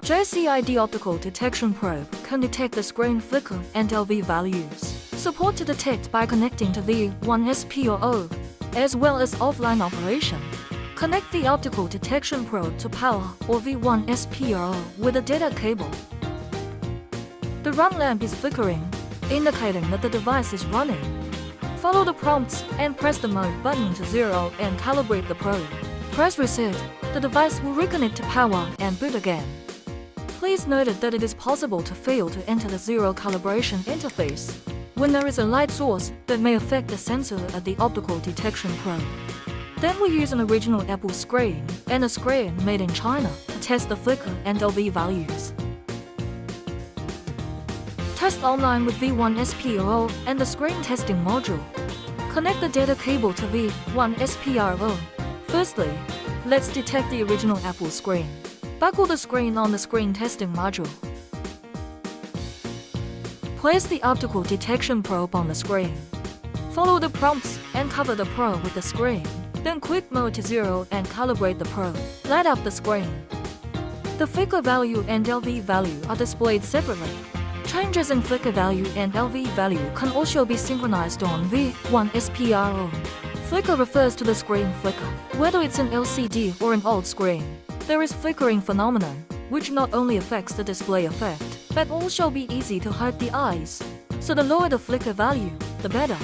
Jcid Optical Detection Probe can detect the screen flicker and LV values. Support to detect by connecting to V1S Pro, as well as offline operation. Connect the optical detection probe to power or V1S Pro with a data cable. The run lamp is flickering, indicating that the device is running. Follow the prompts and press the mode button to 0 and calibrate the probe. Press reset, the device will reconnect to power and boot again. Please note that it is possible to fail to enter the zero calibration interface when there is a light source that may affect the sensor at the optical detection probe. Then we use an original Apple screen and a screen made in China to test the flicker and LV values. Test online with V1S Pro and the screen testing module. Connect the data cable to V1S Pro. Firstly, let's detect the original Apple screen. Buckle the screen on the screen testing module. Place the optical detection probe on the screen. Follow the prompts and cover the probe with the screen. Then click mode to 0 and calibrate the probe. Light up the screen. The flicker value and LV value are displayed separately. Changes in flicker value and LV value can also be synchronized on V1S Pro. Flicker refers to the screen flicker, whether it's an LCD or an OLED screen. There is flickering phenomenon, which not only affects the display effect, but also be easy to hurt the eyes. So the lower the flicker value, the better.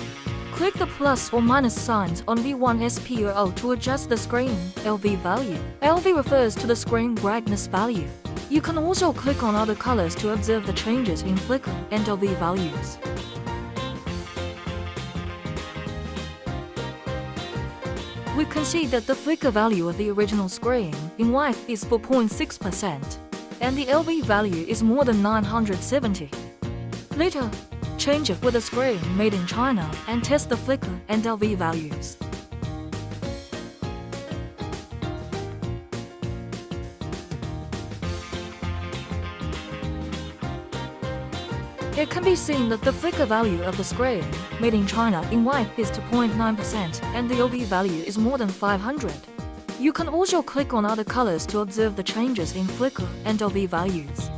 Click the plus or minus signs on V1S Pro to adjust the screen LV value. LV refers to the screen brightness value. You can also click on other colors to observe the changes in flicker and LV values. We can see that the flicker value of the original screen in white is 4.6%, and the LV value is more than 970. Later, change it with a screen made in China and test the flicker and LV values. It can be seen that the flicker value of the screen made in China in white is 2.9% and the LV value is more than 500. You can also click on other colors to observe the changes in flicker and LV values.